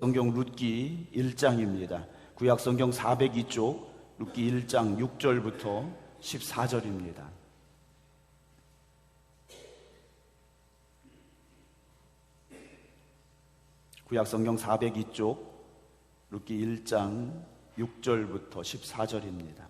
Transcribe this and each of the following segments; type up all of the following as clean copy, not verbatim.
성경 룻기 1장입니다. 구약 성경 402쪽 룻기 1장 6절부터 14절입니다. 구약 성경 402쪽 룻기 1장 6절부터 14절입니다.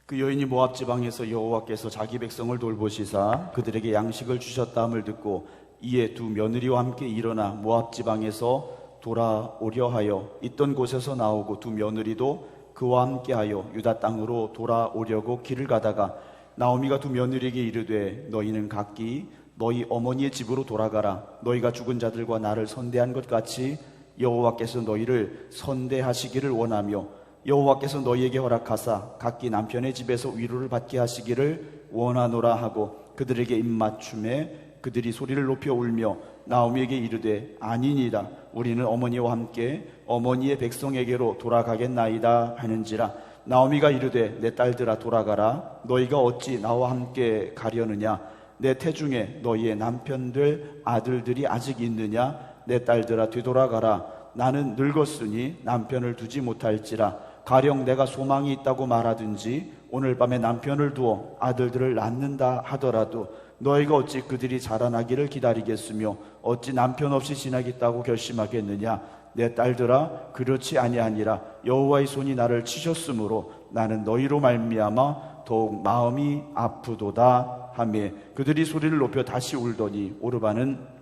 그 여인이 모압 지방에서 여호와께서 자기 백성을 돌보시사 그들에게 양식을 주셨다함을 듣고 이에 두 며느리와 함께 일어나 모압 지방에서 돌아오려 하여 있던 곳에서 나오고 두 며느리도 그와 함께하여 유다 땅으로 돌아오려고 길을 가다가 나오미가 두 며느리에게 이르되 너희는 각기 너희 어머니의 집으로 돌아가라. 너희가 죽은 자들과 나를 선대한 것 같이 여호와께서 너희를 선대하시기를 원하며 여호와께서 너희에게 허락하사 각기 남편의 집에서 위로를 받게 하시기를 원하노라 하고 그들에게 입맞춤에 그들이 소리를 높여 울며 나오미에게 이르되 아니니이다. 우리는 어머니와 함께 어머니의 백성에게로 돌아가겠나이다 하는지라. 나오미가 이르되 내 딸들아 돌아가라. 너희가 어찌 나와 함께 가려느냐. 내 태중에 너희의 남편들 아들들이 아직 있느냐. 내 딸들아 되돌아가라. 나는 늙었으니 남편을 두지 못할지라. 가령 내가 소망이 있다고 말하든지 오늘 밤에 남편을 두어 아들들을 낳는다 하더라도 너희가 어찌 그들이 자라나기를 기다리겠으며 어찌 남편 없이 지나겠다고 결심하겠느냐. 내 딸들아 그렇지 아니하니라. 여호와의 손이 나를 치셨으므로 나는 너희로 말미암아 더욱 마음이 아프도다 하며 그들이 소리를 높여 다시 울더니 오르바는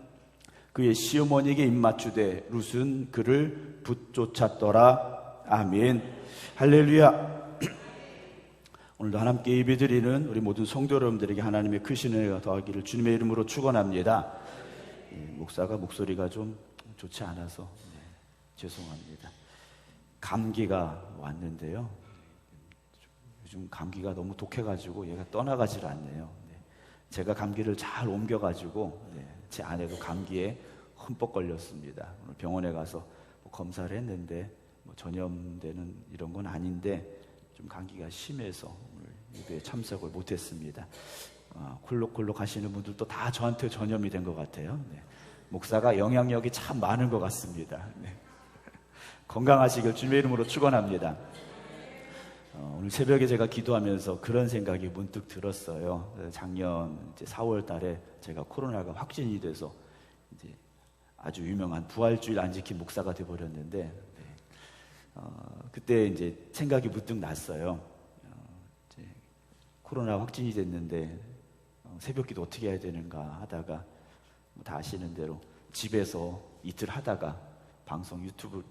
그의 시어머니에게 입맞추되 룻은 그를 붙쫓았더라. 아멘. 할렐루야. 오늘도 하나님께 예배드리는 우리 모든 성도 여러분들에게 하나님의 크신 은혜가 더하기를 주님의 이름으로 축원합니다. 목사가 목소리가 좀 좋지 않아서 죄송합니다. 감기가 왔는데요. 요즘 감기가 너무 독해가지고 얘가 떠나가질 않네요. 제가 감기를 잘 옮겨가지고 제 아내도 감기에 흠뻑 걸렸습니다. 오늘 병원에 가서 검사를 했는데 전염되는 이런 건 아닌데 좀 감기가 심해서 오늘 예배에 참석을 못했습니다. 콜록콜록 하시는 분들도 다 저한테 전염이 된 것 같아요. 목사가 영향력이 참 많은 것 같습니다. 건강하시길 주님의 이름으로 축원합니다. 오늘 새벽에 제가 기도하면서 그런 생각이 문득 들었어요. 작년 이제 4월 달에 제가 코로나가 확진이 돼서 이제 아주 유명한 부활주일 안 지킨 목사가 돼버렸는데 그때 이제 생각이 문득 났어요. 이제 코로나 확진이 됐는데 새벽기도 어떻게 해야 되는가 하다가 다 아시는 대로 집에서 이틀 하다가 방송 유튜브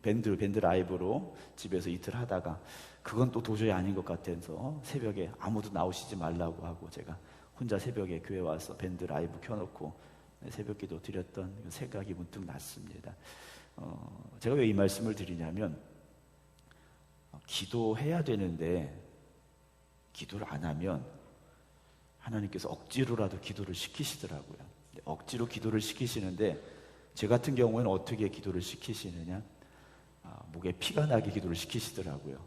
밴드 라이브로 집에서 이틀 하다가 그건 또 도저히 아닌 것 같아서 새벽에 아무도 나오시지 말라고 하고 제가 혼자 새벽에 교회 와서 밴드 라이브 켜놓고 새벽기도 드렸던 생각이 문득 났습니다. 제가 왜 이 말씀을 드리냐면 기도해야 되는데 기도를 안 하면 하나님께서 억지로라도 기도를 시키시더라고요. 억지로 기도를 시키시는데 제 같은 경우에는 어떻게 기도를 시키시느냐, 목에 피가 나게 기도를 시키시더라고요.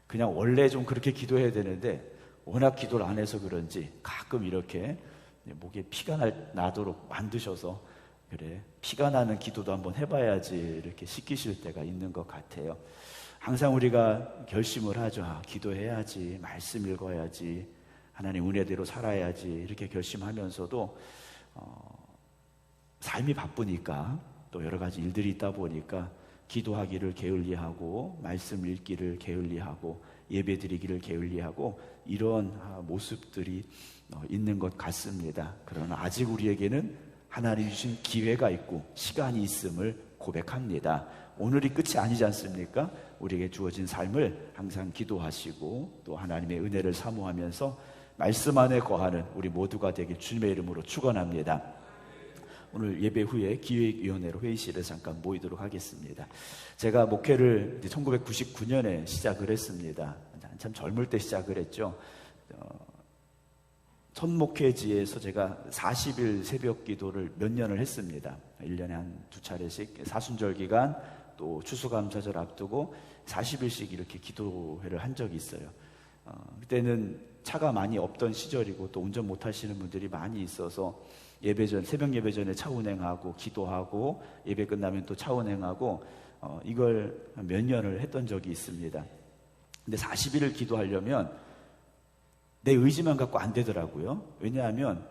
그냥 원래 좀 그렇게 기도해야 되는데 워낙 기도를 안 해서 그런지 가끔 이렇게 목에 피가 나도록 만드셔서 그래 피가 나는 기도도 한번 해봐야지 이렇게 시키실 때가 있는 것 같아요. 항상 우리가 결심을 하죠. 기도해야지, 말씀 읽어야지, 하나님 은혜대로 살아야지 이렇게 결심하면서도 삶이 바쁘니까 또 여러 가지 일들이 있다 보니까 기도하기를 게을리하고 말씀 읽기를 게을리하고 예배드리기를 게을리하고 이런 모습들이 있는 것 같습니다. 그러나 아직 우리에게는 하나님 주신 기회가 있고 시간이 있음을 고백합니다. 오늘이 끝이 아니지 않습니까? 우리에게 주어진 삶을 항상 기도하시고 또 하나님의 은혜를 사모하면서 말씀 안에 거하는 우리 모두가 되길 주님의 이름으로 축원합니다. 오늘 예배 후에 기획위원회로 회의실에 잠깐 모이도록 하겠습니다. 제가 목회를 1999년에 시작을 했습니다. 한참 젊을 때 시작을 했죠. 첫 목회지에서 제가 40일 새벽 기도를 몇 년을 했습니다. 1년에 한 2차례씩 사순절 기간 또 추수감사절 앞두고 40일씩 이렇게 기도회를 한 적이 있어요. 그때는 차가 많이 없던 시절이고 또 운전 못 하시는 분들이 많이 있어서 새벽 예배 전에 차 운행하고 기도하고 예배 끝나면 또 차 운행하고 이걸 몇 년을 했던 적이 있습니다. 근데 40일을 기도하려면 내 의지만 갖고 안 되더라고요. 왜냐하면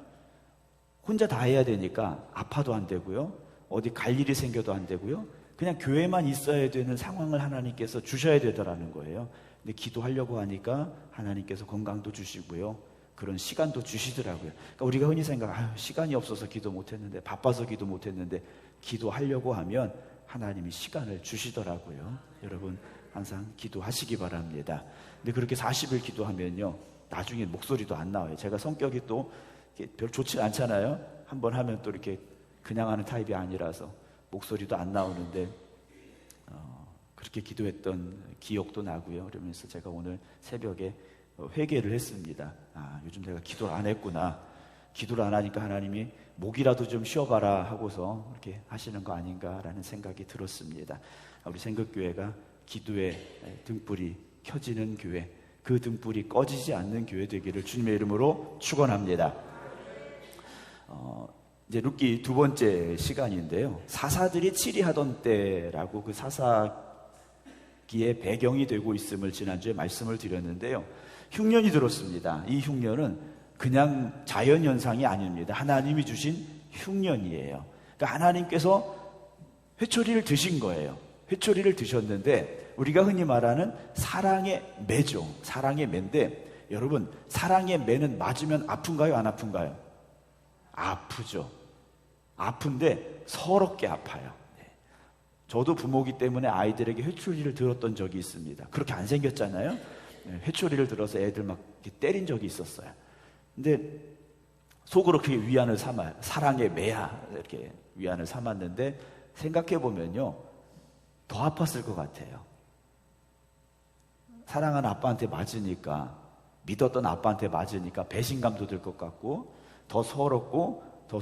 혼자 다 해야 되니까 아파도 안 되고요. 어디 갈 일이 생겨도 안 되고요. 그냥 교회만 있어야 되는 상황을 하나님께서 주셔야 되더라는 거예요. 근데 기도하려고 하니까 하나님께서 건강도 주시고요. 그런 시간도 주시더라고요. 그러니까 우리가 흔히 시간이 없어서 기도 못했는데, 바빠서 기도 못했는데, 기도하려고 하면 하나님이 시간을 주시더라고요. 여러분 항상 기도하시기 바랍니다. 근데 그렇게 40일 기도하면요, 나중에 목소리도 안 나와요. 제가 성격이 또 별 좋지 않잖아요. 한번 하면 또 이렇게 그냥 하는 타입이 아니라서 목소리도 안 나오는데 그렇게 기도했던 기억도 나고요. 그러면서 제가 오늘 새벽에 회개를 했습니다. 요즘 내가 기도를 안 했구나. 기도를 안 하니까 하나님이 목이라도 좀 쉬어봐라 하고서 이렇게 하시는 거 아닌가라는 생각이 들었습니다. 우리 생극교회가 기도의 등불이 켜지는 교회, 그 등불이 꺼지지 않는 교회 되기를 주님의 이름으로 축원합니다. 이제 룻기 두 번째 시간인데요, 사사들이 치리하던 때라고 그 사사기의 배경이 되고 있음을 지난주에 말씀을 드렸는데요, 흉년이 들었습니다. 이 흉년은 그냥 자연현상이 아닙니다. 하나님이 주신 흉년이에요. 그러니까 하나님께서 회초리를 드신 거예요. 회초리를 드셨는데 우리가 흔히 말하는 사랑의 매죠. 사랑의 매인데, 여러분 사랑의 매는 맞으면 아픈가요, 안 아픈가요? 아프죠. 아픈데 서럽게 아파요. 저도 부모기 때문에 아이들에게 회초리를 들었던 적이 있습니다. 그렇게 안 생겼잖아요. 회초리를 들어서 애들 막 때린 적이 있었어요. 근데 속으로 그게 위안을 삼아요. 사랑의 매야, 이렇게 위안을 삼았는데 생각해 보면요, 더 아팠을 것 같아요. 사랑하는 아빠한테 맞으니까, 믿었던 아빠한테 맞으니까 배신감도 들 것 같고, 더 서럽고 더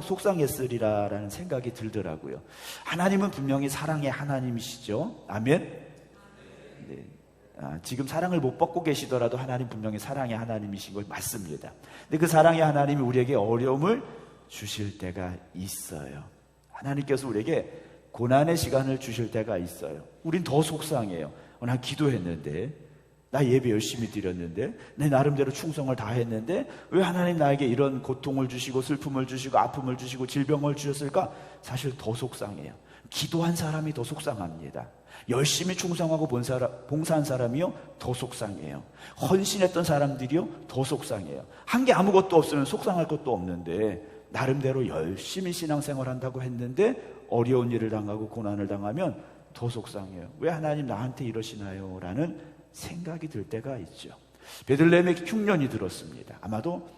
속상했으리라라는 생각이 들더라고요. 하나님은 분명히 사랑의 하나님이시죠. 아멘. 네. 지금 사랑을 못 받고 계시더라도 하나님 분명히 사랑의 하나님이신 걸 맞습니다. 근데 그 사랑의 하나님이 우리에게 어려움을 주실 때가 있어요. 하나님께서 우리에게 고난의 시간을 주실 때가 있어요. 우린 더 속상해요. 난 기도했는데, 나 예배 열심히 드렸는데, 내 나름대로 충성을 다 했는데 왜 하나님 나에게 이런 고통을 주시고 슬픔을 주시고 아픔을 주시고 질병을 주셨을까? 사실 더 속상해요. 기도한 사람이 더 속상합니다. 열심히 충성하고 봉사한 사람이요, 더 속상해요. 헌신했던 사람들이요, 더 속상해요. 한 게 아무것도 없으면 속상할 것도 없는데, 나름대로 열심히 신앙생활 한다고 했는데 어려운 일을 당하고 고난을 당하면 더 속상해요. 왜 하나님 나한테 이러시나요? 라는 생각이 들 때가 있죠. 베들레헴에 흉년이 들었습니다. 아마도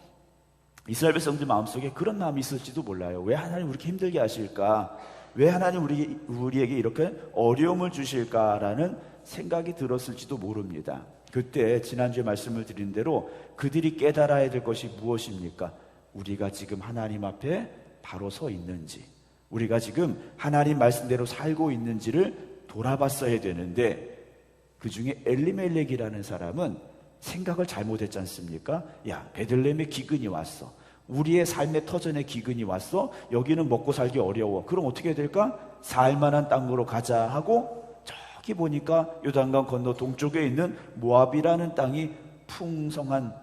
이스라엘 백성들 마음속에 그런 마음이 있을지도 몰라요. 왜 하나님 우리 이렇게 힘들게 하실까? 왜 하나님 우리에게 이렇게 어려움을 주실까라는 생각이 들었을지도 모릅니다. 그때 지난주에 말씀을 드린 대로 그들이 깨달아야 될 것이 무엇입니까? 우리가 지금 하나님 앞에 바로 서 있는지, 우리가 지금 하나님 말씀대로 살고 있는지를 돌아봤어야 되는데, 그 중에 엘리멜렉이라는 사람은 생각을 잘못했지 않습니까? 야, 베들레헴에 기근이 왔어. 우리의 삶의 터전에 기근이 왔어. 여기는 먹고 살기 어려워. 그럼 어떻게 해야 될까? 살만한 땅으로 가자 하고 저기 보니까 요단강 건너 동쪽에 있는 모압이라는 땅이 풍성한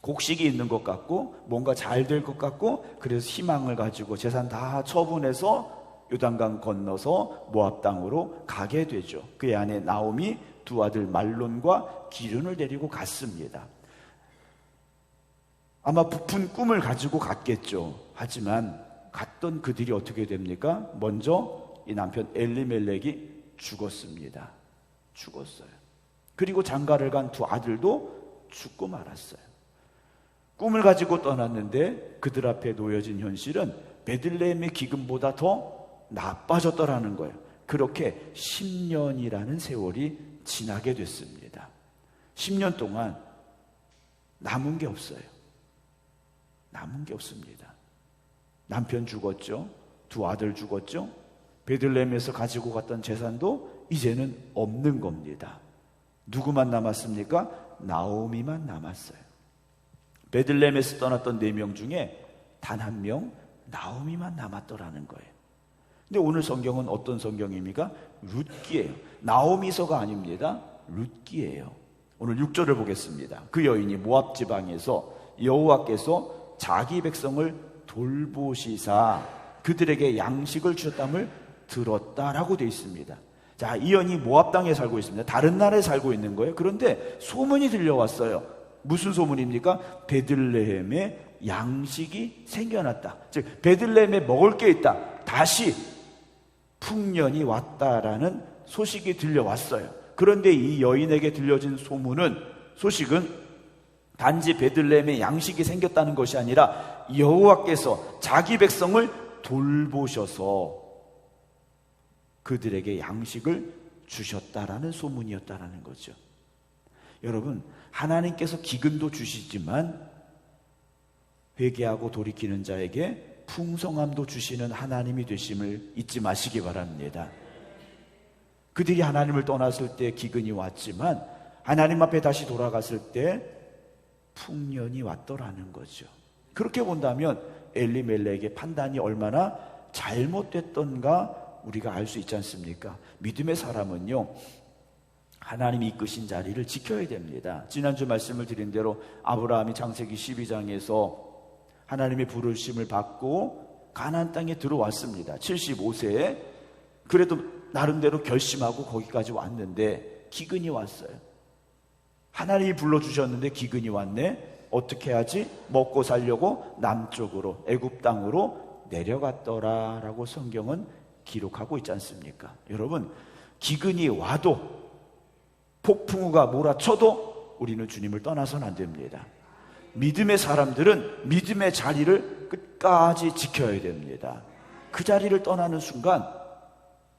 곡식이 있는 것 같고 뭔가 잘 될 것 같고, 그래서 희망을 가지고 재산 다 처분해서 요단강 건너서 모압 땅으로 가게 되죠. 그의 아내 나오미 두 아들 말론과 기륜을 데리고 갔습니다. 아마 부푼 꿈을 가지고 갔겠죠. 하지만 갔던 그들이 어떻게 됩니까? 먼저 이 남편 엘리멜렉이 죽었습니다. 죽었어요. 그리고 장가를 간 두 아들도 죽고 말았어요. 꿈을 가지고 떠났는데 그들 앞에 놓여진 현실은 베들레헴의 기근보다 더 나빠졌더라는 거예요. 그렇게 10년이라는 세월이 지나게 됐습니다. 10년 동안 남은 게 없어요. 남은 게 없습니다. 남편 죽었죠. 두 아들 죽었죠. 베들레헴에서 가지고 갔던 재산도 이제는 없는 겁니다. 누구만 남았습니까? 나오미만 남았어요. 베들레헴에서 떠났던 4명 중에 단 1명 나오미만 남았더라는 거예요. 근데 오늘 성경은 어떤 성경입니까? 룻기예요. 나오미서가 아닙니다. 룻기예요. 오늘 6절을 보겠습니다. 그 여인이 모압 지방에서 여호와께서 자기 백성을 돌보시사 그들에게 양식을 주셨dam을 들었다라고 되어 있습니다. 자, 이 여인이 모압 땅에 살고 있습니다. 다른 나라에 살고 있는 거예요. 그런데 소문이 들려왔어요. 무슨 소문입니까? 베들레헴에 양식이 생겨났다. 즉 베들레헴에 먹을 게 있다. 다시 풍년이 왔다라는 소식이 들려왔어요. 그런데 이 여인에게 들려진 소식은 단지 베들레헴에 양식이 생겼다는 것이 아니라 여호와께서 자기 백성을 돌보셔서 그들에게 양식을 주셨다라는 소문이었다라는 거죠. 여러분, 하나님께서 기근도 주시지만 회개하고 돌이키는 자에게 풍성함도 주시는 하나님이 되심을 잊지 마시기 바랍니다. 그들이 하나님을 떠났을 때 기근이 왔지만 하나님 앞에 다시 돌아갔을 때 풍년이 왔더라는 거죠. 그렇게 본다면 엘리멜렉의 판단이 얼마나 잘못됐던가 우리가 알 수 있지 않습니까? 믿음의 사람은요, 하나님이 이끄신 자리를 지켜야 됩니다. 지난주 말씀을 드린 대로 아브라함이 창세기 12장에서 하나님의 부르심을 받고 가나안 땅에 들어왔습니다. 75세에 그래도 나름대로 결심하고 거기까지 왔는데 기근이 왔어요. 하나님이 불러주셨는데 기근이 왔네. 어떻게 하지? 먹고 살려고 남쪽으로 애굽 땅으로 내려갔더라라고 성경은 기록하고 있지 않습니까? 여러분, 기근이 와도 폭풍우가 몰아쳐도 우리는 주님을 떠나서는 안 됩니다. 믿음의 사람들은 믿음의 자리를 끝까지 지켜야 됩니다. 그 자리를 떠나는 순간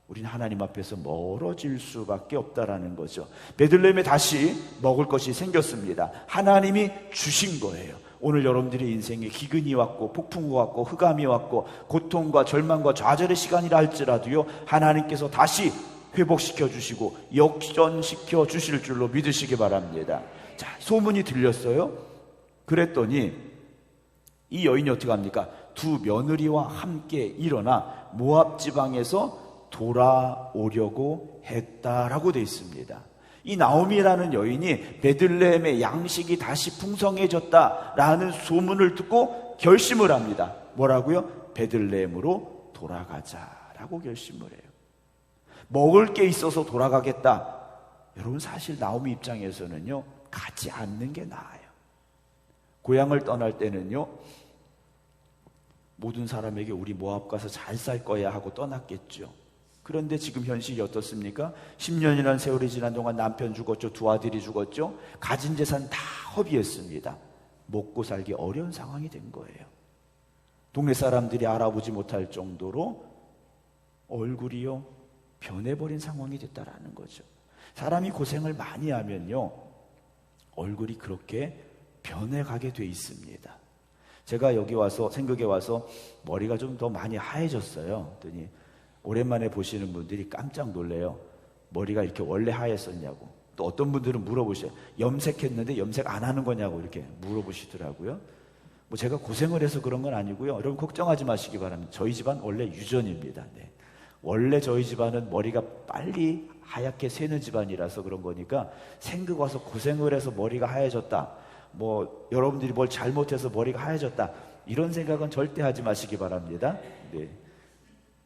우리는 하나님 앞에서 멀어질 수밖에 없다라는 거죠. 베들레헴에 다시 먹을 것이 생겼습니다. 하나님이 주신 거예요. 오늘 여러분들의 인생에 기근이 왔고 폭풍우가 왔고 흑암이 왔고 고통과 절망과 좌절의 시간이라 할지라도요, 하나님께서 다시 회복시켜 주시고 역전시켜 주실 줄로 믿으시기 바랍니다. 자, 소문이 들렸어요. 그랬더니 이 여인이 어떻게 합니까? 두 며느리와 함께 일어나 모압 지방에서 돌아오려고 했다라고 되어 있습니다. 이 나오미라는 여인이 베들레헴의 양식이 다시 풍성해졌다라는 소문을 듣고 결심을 합니다. 뭐라고요? 베들레헴으로 돌아가자라고 결심을 해요. 먹을 게 있어서 돌아가겠다. 여러분, 사실 나오미 입장에서는요, 가지 않는 게 나아요. 고향을 떠날 때는요, 모든 사람에게 우리 모압 가서 잘 살 거야 하고 떠났겠죠. 그런데 지금 현실이 어떻습니까? 10년이라는 세월이 지난 동안 남편 죽었죠. 두 아들이 죽었죠. 가진 재산 다 허비했습니다. 먹고 살기 어려운 상황이 된 거예요. 동네 사람들이 알아보지 못할 정도로 얼굴이요, 변해버린 상황이 됐다라는 거죠. 사람이 고생을 많이 하면요, 얼굴이 그렇게 변해가게 돼 있습니다. 제가 여기 와서, 생극에 와서 머리가 좀 더 많이 하얘졌어요. 그랬더니 오랜만에 보시는 분들이 깜짝 놀래요. 머리가 이렇게 원래 하얘졌냐고. 또 어떤 분들은 물어보셔요. 염색했는데 염색 안 하는 거냐고 이렇게 물어보시더라고요. 뭐 제가 고생을 해서 그런 건 아니고요. 여러분 걱정하지 마시기 바랍니다. 저희 집안 원래 유전입니다. 네. 원래 저희 집안은 머리가 빨리 하얗게 새는 집안이라서 그런 거니까 생극 와서 고생을 해서 머리가 하얘졌다, 뭐 여러분들이 뭘 잘못해서 머리가 하얘졌다, 이런 생각은 절대 하지 마시기 바랍니다. 네.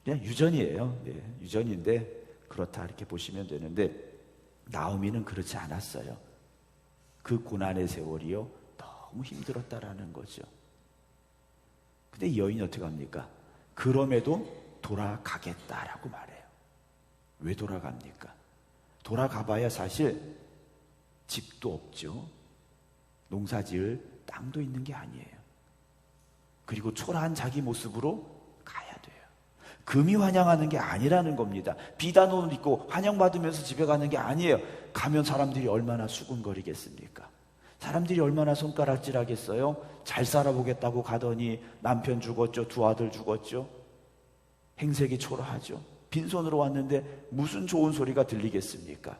그냥 유전이에요. 네. 유전인데 그렇다 이렇게 보시면 되는데, 나오미는 그렇지 않았어요. 그 고난의 세월이요, 너무 힘들었다라는 거죠. 근데 이 여인이 어떻게 합니까? 그럼에도 돌아가겠다라고 말해요. 왜 돌아갑니까? 돌아가봐야 사실 집도 없죠. 농사지을 땅도 있는 게 아니에요. 그리고 초라한 자기 모습으로 가야 돼요. 금이 환영하는 게 아니라는 겁니다. 비단옷 입고 환영받으면서 집에 가는 게 아니에요. 가면 사람들이 얼마나 수군거리겠습니까? 사람들이 얼마나 손가락질하겠어요? 잘 살아보겠다고 가더니 남편 죽었죠. 두 아들 죽었죠. 행색이 초라하죠. 빈손으로 왔는데 무슨 좋은 소리가 들리겠습니까?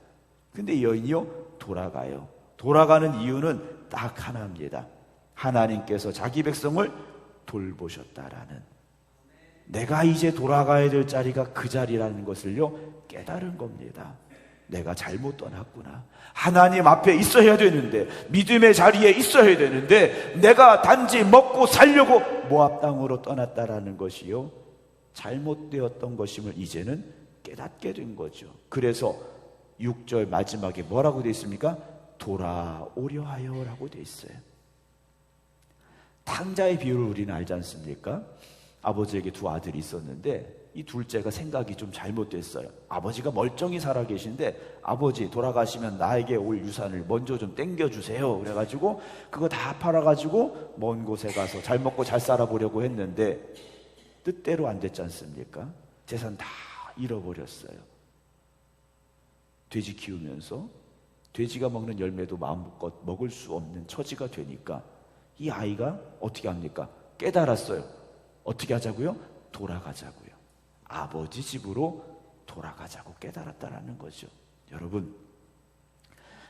근데 이 여인이요, 돌아가요. 돌아가는 이유는 딱 하나입니다. 하나님께서 자기 백성을 돌보셨다라는, 내가 이제 돌아가야 될 자리가 그 자리라는 것을요 깨달은 겁니다. 내가 잘못 떠났구나. 하나님 앞에 있어야 되는데, 믿음의 자리에 있어야 되는데, 내가 단지 먹고 살려고 모압 땅으로 떠났다라는 것이요 잘못되었던 것임을 이제는 깨닫게 된 거죠. 그래서 6절 마지막에 뭐라고 되어 있습니까? 돌아오려 하여 라고 되어 있어요. 탕자의 비유를 우리는 알지 않습니까? 아버지에게 두 아들이 있었는데 이 둘째가 생각이 좀 잘못됐어요. 아버지가 멀쩡히 살아계신데, 아버지 돌아가시면 나에게 올 유산을 먼저 좀 땡겨주세요. 그래가지고 그거 다 팔아가지고 먼 곳에 가서 잘 먹고 잘 살아보려고 했는데 뜻대로 안 됐지 않습니까? 재산 다 잃어버렸어요. 돼지 키우면서 돼지가 먹는 열매도 마음껏 먹을 수 없는 처지가 되니까 이 아이가 어떻게 합니까? 깨달았어요. 어떻게 하자고요? 돌아가자고요. 아버지 집으로 돌아가자고 깨달았다라는 거죠. 여러분,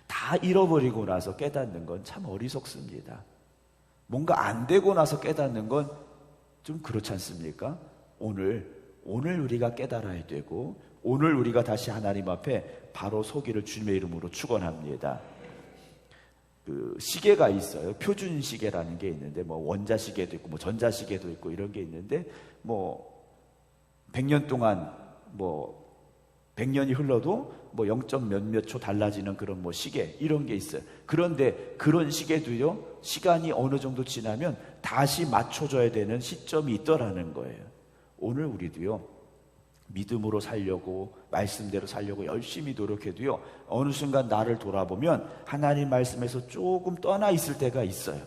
다 잃어버리고 나서 깨닫는 건 참 어리석습니다. 뭔가 안 되고 나서 깨닫는 건 좀 그렇지 않습니까? 오늘 우리가 깨달아야 되고, 오늘 우리가 다시 하나님 앞에 바로 서기를 주님의 이름으로 축원합니다. 그 시계가 있어요. 표준 시계라는 게 있는데, 뭐 원자 시계도 있고 뭐 전자 시계도 있고 이런 게 있는데, 뭐 100년 동안 뭐 100년이 흘러도 뭐 0. 몇몇 초 달라지는 그런 뭐 시계 이런 게 있어요. 그런데 그런 시계도요, 시간이 어느 정도 지나면 다시 맞춰줘야 되는 시점이 있더라는 거예요. 오늘 우리도요, 믿음으로 살려고, 말씀대로 살려고 열심히 노력해도요, 어느 순간 나를 돌아보면 하나님 말씀에서 조금 떠나 있을 때가 있어요.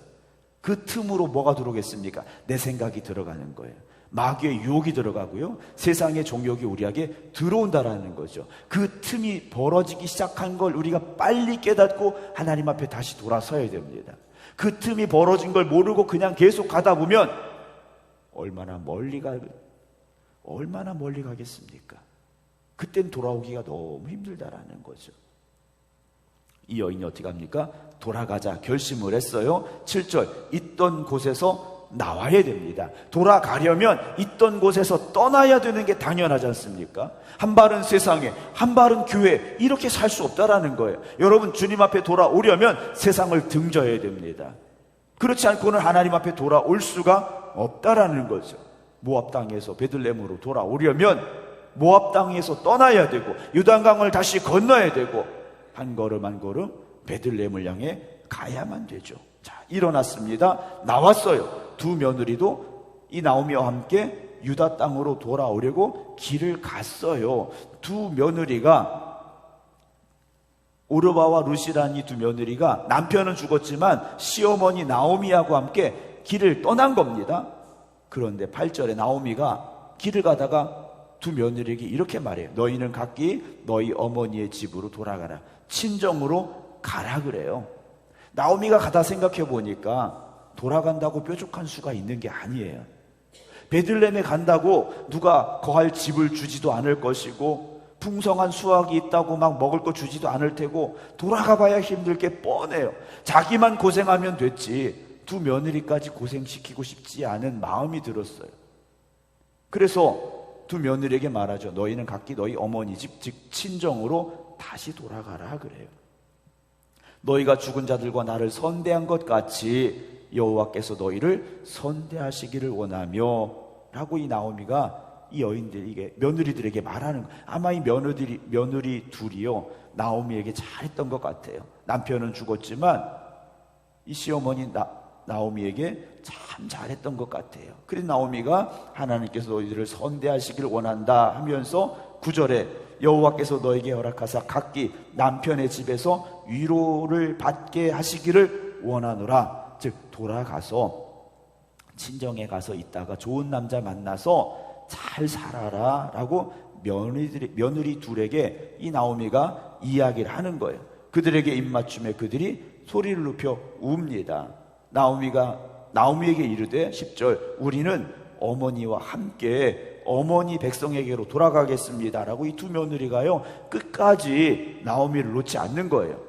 그 틈으로 뭐가 들어오겠습니까? 내 생각이 들어가는 거예요. 마귀의 유혹이 들어가고요, 세상의 종욕이 우리에게 들어온다라는 거죠. 그 틈이 벌어지기 시작한 걸 우리가 빨리 깨닫고 하나님 앞에 다시 돌아서야 됩니다. 그 틈이 벌어진 걸 모르고 그냥 계속 가다 보면 얼마나 멀리 가겠습니까? 그땐 돌아오기가 너무 힘들다라는 거죠. 이 여인이 어떻게 합니까? 돌아가자 결심을 했어요. 7절, 있던 곳에서 나와야 됩니다. 돌아가려면 있던 곳에서 떠나야 되는 게 당연하지 않습니까? 한 발은 세상에, 한 발은 교회, 이렇게 살 수 없다라는 거예요. 여러분, 주님 앞에 돌아오려면 세상을 등져야 됩니다. 그렇지 않고는 하나님 앞에 돌아올 수가 없다라는 거죠. 모압 땅에서 베들레헴으로 돌아오려면 모압 땅에서 떠나야 되고, 요단강을 다시 건너야 되고, 한 걸음 한 걸음 베들레헴을 향해 가야만 되죠. 자, 일어났습니다. 나왔어요. 두 며느리도 이 나오미와 함께 유다 땅으로 돌아오려고 길을 갔어요. 두 며느리가, 오르바와 루시라는 이 두 며느리가, 남편은 죽었지만 시어머니 나오미하고 함께 길을 떠난 겁니다. 그런데 8절에 나오미가 길을 가다가 두 며느리에게 이렇게 말해요. 너희는 각기 너희 어머니의 집으로 돌아가라. 친정으로 가라 그래요. 나오미가 가다 생각해 보니까 돌아간다고 뾰족한 수가 있는 게 아니에요. 베들레헴에 간다고 누가 거할 집을 주지도 않을 것이고, 풍성한 수확이 있다고 막 먹을 거 주지도 않을 테고, 돌아가 봐야 힘들 게 뻔해요. 자기만 고생하면 됐지 두 며느리까지 고생시키고 싶지 않은 마음이 들었어요. 그래서 두 며느리에게 말하죠. 너희는 각기 너희 어머니 집, 즉 친정으로 다시 돌아가라 그래요. 너희가 죽은 자들과 나를 선대한 것 같이 여호와께서 너희를 선대하시기를 원하며 라고 이 나오미가 이 여인들에게, 며느리들에게 말하는 거예요. 아마 이 며느리 둘이요, 나오미에게 잘했던 것 같아요. 남편은 죽었지만 이 시어머니 나오미에게 참 잘했던 것 같아요. 그래서 나오미가 하나님께서 너희들을 선대하시기를 원한다 하면서 9절에 여호와께서 너에게 허락하사 각기 남편의 집에서 위로를 받게 하시기를 원하노라. 즉 돌아가서 친정에 가서 있다가 좋은 남자 만나서 잘 살아라 라고 며느리 둘에게 이 나오미가 이야기를 하는 거예요. 그들에게 입맞춤에 그들이 소리를 높여 웁니다. 나오미에게 이르되 10절, 우리는 어머니와 함께 어머니 백성에게로 돌아가겠습니다라고 이 두 며느리가요 끝까지 나오미를 놓지 않는 거예요.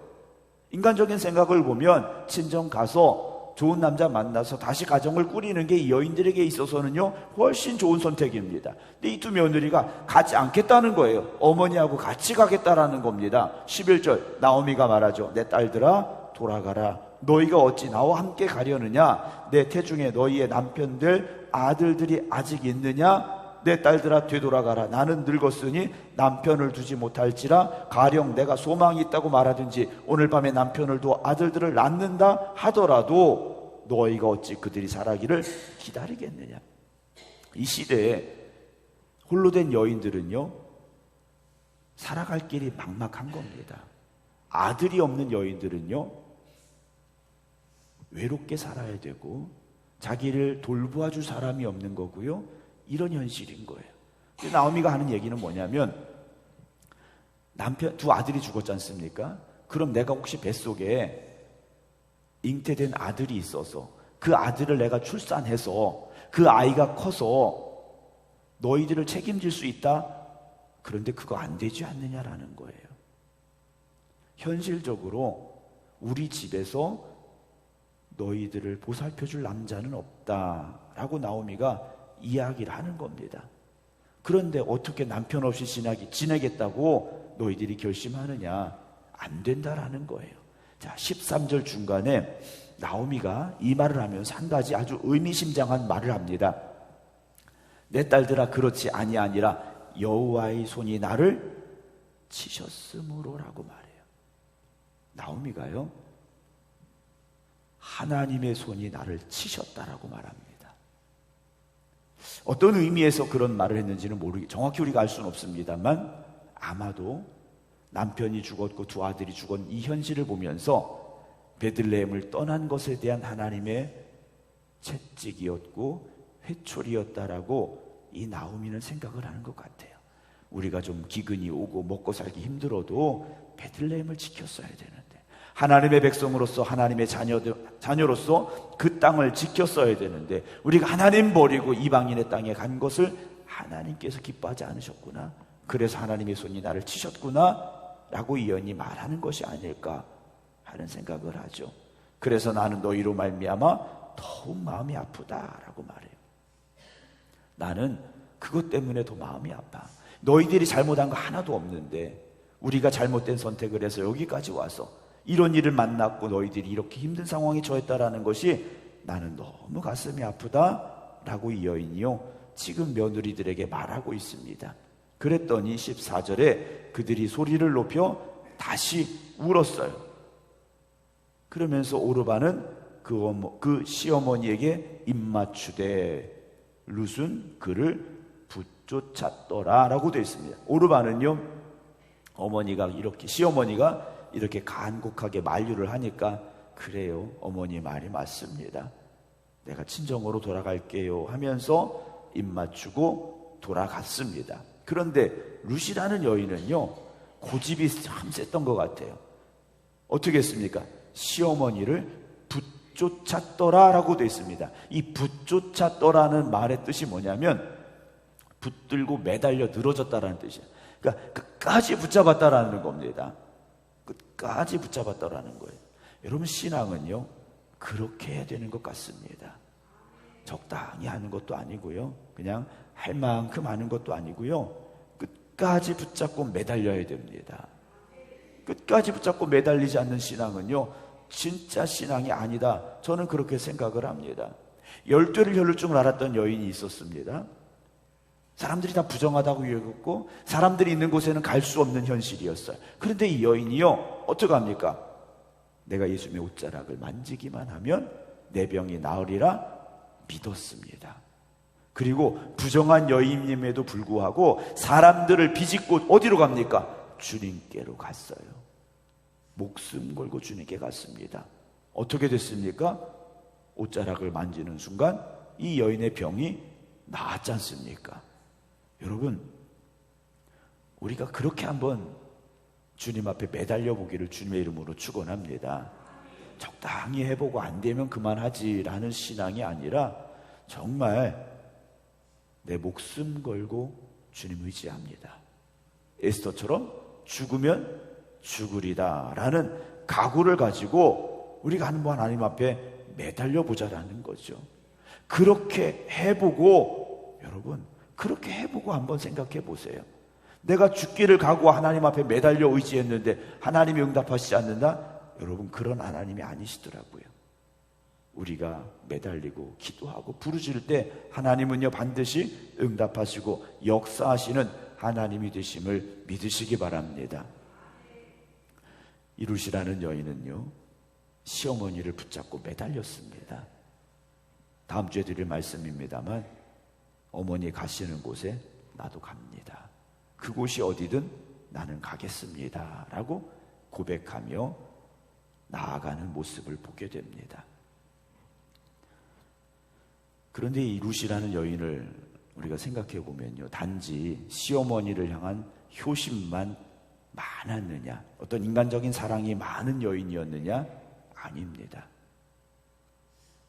인간적인 생각을 보면 친정 가서 좋은 남자 만나서 다시 가정을 꾸리는 게 이 여인들에게 있어서는요 훨씬 좋은 선택입니다. 근데 이 두 며느리가 가지 않겠다는 거예요. 어머니하고 같이 가겠다라는 겁니다. 11절 나오미가 말하죠. 내 딸들아 돌아가라. 너희가 어찌 나와 함께 가려느냐? 내 태중에 너희의 남편들 아들들이 아직 있느냐? 내 딸들아 되돌아가라. 나는 늙었으니 남편을 두지 못할지라 가령 내가 소망이 있다고 말하든지 오늘 밤에 남편을 두어 아들들을 낳는다 하더라도 너희가 어찌 그들이 자라기를 기다리겠느냐. 이 시대에 홀로 된 여인들은요 살아갈 길이 막막한 겁니다. 아들이 없는 여인들은요 외롭게 살아야 되고 자기를 돌보아줄 사람이 없는 거고요. 이런 현실인 거예요. 나오미가 하는 얘기는 뭐냐면 남편 두 아들이 죽었지 않습니까? 그럼 내가 혹시 뱃속에 잉태된 아들이 있어서 그 아들을 내가 출산해서 그 아이가 커서 너희들을 책임질 수 있다? 그런데 그거 안 되지 않느냐라는 거예요. 현실적으로 우리 집에서 너희들을 보살펴줄 남자는 없다라고 나오미가 이야기를 하는 겁니다. 그런데 어떻게 남편 없이 지내겠다고 너희들이 결심하느냐? 안 된다라는 거예요. 자, 13절 중간에 나오미가 이 말을 하면서 한 가지 아주 의미심장한 말을 합니다. 내 딸들아 그렇지 아니라 여호와의 손이 나를 치셨으므로라고 말해요. 나오미가요 하나님의 손이 나를 치셨다라고 말합니다. 어떤 의미에서 그런 말을 했는지는 정확히 우리가 알 수는 없습니다만 아마도 남편이 죽었고 두 아들이 죽은 이 현실을 보면서 베들레헴을 떠난 것에 대한 하나님의 채찍이었고 회초리였다라고 이 나오미는 생각을 하는 것 같아요. 우리가 좀 기근이 오고 먹고 살기 힘들어도 베들레헴을 지켰어야 되는데 하나님의 백성으로서 하나님의 자녀로서 그 땅을 지켰어야 되는데 우리가 하나님 버리고 이방인의 땅에 간 것을 하나님께서 기뻐하지 않으셨구나. 그래서 하나님의 손이 나를 치셨구나 라고 이 여인이 말하는 것이 아닐까 하는 생각을 하죠. 그래서 나는 너희로 말미암아 더욱 마음이 아프다라고 말해요. 나는 그것 때문에 더 마음이 아파. 너희들이 잘못한 거 하나도 없는데 우리가 잘못된 선택을 해서 여기까지 와서 이런 일을 만났고 너희들이 이렇게 힘든 상황에 처했다라는 것이 나는 너무 가슴이 아프다라고 이 여인이요 지금 며느리들에게 말하고 있습니다. 그랬더니 14절에 그들이 소리를 높여 다시 울었어요. 그러면서 오르바는 그 시어머니에게 입맞추되 룻은 그를 붙쫓았더라 라고 되어 있습니다. 오르바는요 어머니가 시어머니가 이렇게 간곡하게 만류를 하니까 그래요 어머니 말이 맞습니다. 내가 친정으로 돌아갈게요 하면서 입맞추고 돌아갔습니다. 그런데 룻이라는 여인은요 고집이 참 셌던 것 같아요. 어떻게 했습니까? 시어머니를 붙쫓았더라 라고 되어 있습니다. 이 붙쫓았더라는 말의 뜻이 뭐냐면 붙들고 매달려 늘어졌다라는 뜻이에요. 그러니까 끝까지 붙잡았다라는 겁니다. 끝까지 붙잡았다라는 거예요. 여러분 신앙은요 그렇게 해야 되는 것 같습니다. 적당히 하는 것도 아니고요 그냥 할 만큼 하는 것도 아니고요 끝까지 붙잡고 매달려야 됩니다. 끝까지 붙잡고 매달리지 않는 신앙은요 진짜 신앙이 아니다. 저는 그렇게 생각을 합니다. 열쇠를 혈룰 줄 알았던 여인이 있었습니다. 사람들이 다 부정하다고 여겼고 사람들이 있는 곳에는 갈 수 없는 현실이었어요. 그런데 이 여인이요 어떻게 합니까? 내가 예수님의 옷자락을 만지기만 하면 내 병이 나으리라 믿었습니다. 그리고 부정한 여인임에도 불구하고 사람들을 비집고 어디로 갑니까? 주님께로 갔어요. 목숨 걸고 주님께 갔습니다. 어떻게 됐습니까? 옷자락을 만지는 순간 이 여인의 병이 나았지 않습니까? 여러분 우리가 그렇게 한번 주님 앞에 매달려 보기를 주님의 이름으로 축원합니다. 적당히 해보고 안 되면 그만하지라는 신앙이 아니라 정말 내 목숨 걸고 주님 의지합니다. 에스더처럼 죽으면 죽으리다 라는 각오를 가지고 우리가 하나님 앞에 매달려 보자라는 거죠. 그렇게 해보고, 여러분 그렇게 해보고 한번 생각해 보세요. 내가 죽기를 각오하고 하나님 앞에 매달려 의지했는데 하나님이 응답하시지 않는다? 여러분, 그런 하나님이 아니시더라고요. 우리가 매달리고 기도하고 부르짖을 때 하나님은요 반드시 응답하시고 역사하시는 하나님이 되심을 믿으시기 바랍니다. 이 룻이라는 여인은요 시어머니를 붙잡고 매달렸습니다. 다음 주에 드릴 말씀입니다만, 어머니 가시는 곳에 나도 갑니다. 그곳이 어디든 나는 가겠습니다 라고 고백하며 나아가는 모습을 보게 됩니다. 그런데 이 룻이라는 여인을 우리가 생각해 보면요, 단지 시어머니를 향한 효심만 많았느냐, 어떤 인간적인 사랑이 많은 여인이었느냐? 아닙니다.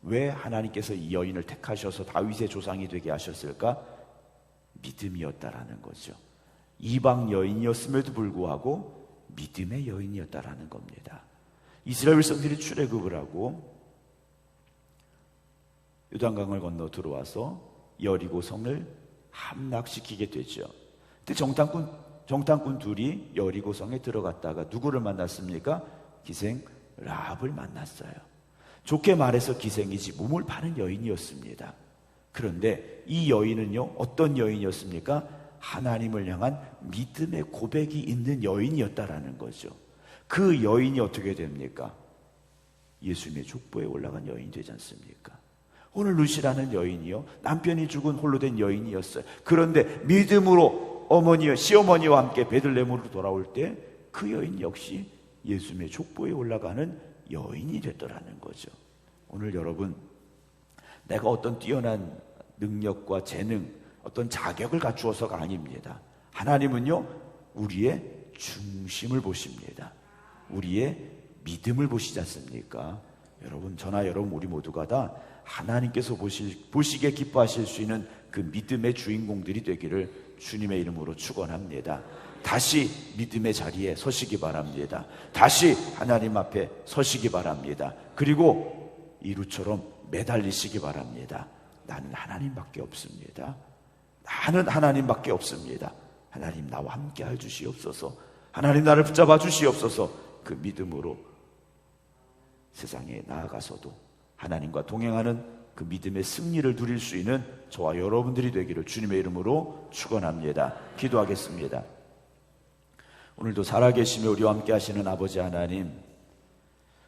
왜 하나님께서 이 여인을 택하셔서 다윗의 조상이 되게 하셨을까? 믿음이었다라는 거죠. 이방 여인이었음에도 불구하고 믿음의 여인이었다라는 겁니다. 이스라엘 백성들이 출애굽을 하고 요단강을 건너 들어와서 여리고 성을 함락시키게 되죠. 그때 정탐꾼 둘이 여리고 성에 들어갔다가 누구를 만났습니까? 기생 라합을 만났어요. 좋게 말해서 기생이지 몸을 파는 여인이었습니다. 그런데 이 여인은요 어떤 여인이었습니까? 하나님을 향한 믿음의 고백이 있는 여인이었다라는 거죠. 그 여인이 어떻게 됩니까? 예수님의 족보에 올라간 여인이 되지 않습니까? 오늘 룻이라는 여인이요 남편이 죽은 홀로 된 여인이었어요. 그런데 믿음으로 시어머니와 함께 베들레헴으로 돌아올 때 그 여인 역시 예수님의 족보에 올라가는 여인이 됐더라는 거죠. 오늘 여러분, 내가 어떤 뛰어난 능력과 재능, 어떤 자격을 갖추어서가 아닙니다. 하나님은요 우리의 중심을 보십니다. 우리의 믿음을 보시지 않습니까? 여러분, 저나 여러분 우리 모두가 다 하나님께서 보시기에 기뻐하실 수 있는 그 믿음의 주인공들이 되기를 주님의 이름으로 축원합니다. 다시 믿음의 자리에 서시기 바랍니다. 다시 하나님 앞에 서시기 바랍니다. 그리고 이 룻처럼 매달리시기 바랍니다. 나는 하나님밖에 없습니다. 나는 하나님밖에 없습니다. 하나님 나와 함께 해 주시옵소서. 하나님 나를 붙잡아 주시옵소서. 그 믿음으로 세상에 나아가서도 하나님과 동행하는 그 믿음의 승리를 누릴 수 있는 저와 여러분들이 되기를 주님의 이름으로 축원합니다. 기도하겠습니다. 오늘도 살아계시며 우리와 함께 하시는 아버지 하나님,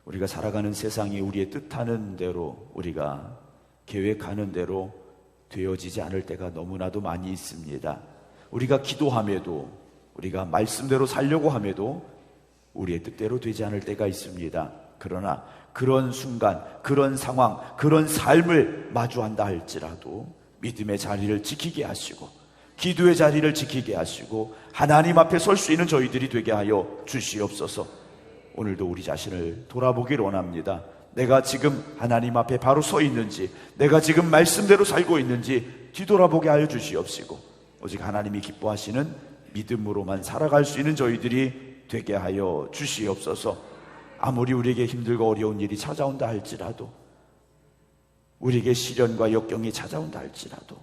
우리가 살아가는 세상이 우리의 뜻하는 대로, 우리가 계획하는 대로 되어지지 않을 때가 너무나도 많이 있습니다. 우리가 기도함에도, 우리가 말씀대로 살려고 함에도 우리의 뜻대로 되지 않을 때가 있습니다. 그러나 그런 순간, 그런 상황, 그런 삶을 마주한다 할지라도 믿음의 자리를 지키게 하시고 기도의 자리를 지키게 하시고 하나님 앞에 설 수 있는 저희들이 되게 하여 주시옵소서. 오늘도 우리 자신을 돌아보기를 원합니다. 내가 지금 하나님 앞에 바로 서 있는지, 내가 지금 말씀대로 살고 있는지 뒤돌아보게 하여 주시옵시고 오직 하나님이 기뻐하시는 믿음으로만 살아갈 수 있는 저희들이 되게 하여 주시옵소서. 아무리 우리에게 힘들고 어려운 일이 찾아온다 할지라도, 우리에게 시련과 역경이 찾아온다 할지라도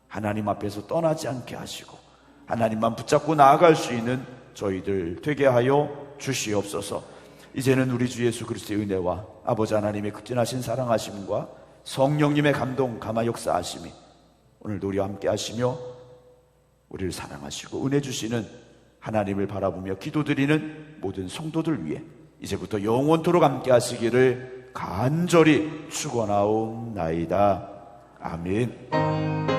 하나님 앞에서 떠나지 않게 하시고 하나님만 붙잡고 나아갈 수 있는 저희들 되게 하여 주시옵소서. 이제는 우리 주 예수 그리스도의 은혜와 아버지 하나님의 극진하신 사랑하심과 성령님의 감동 감화 역사하심이 오늘도 우리와 함께 하시며 우리를 사랑하시고 은혜 주시는 하나님을 바라보며 기도드리는 모든 성도들 위해 이제부터 영원토록 함께 하시기를 간절히 축원하옵나이다. 아멘.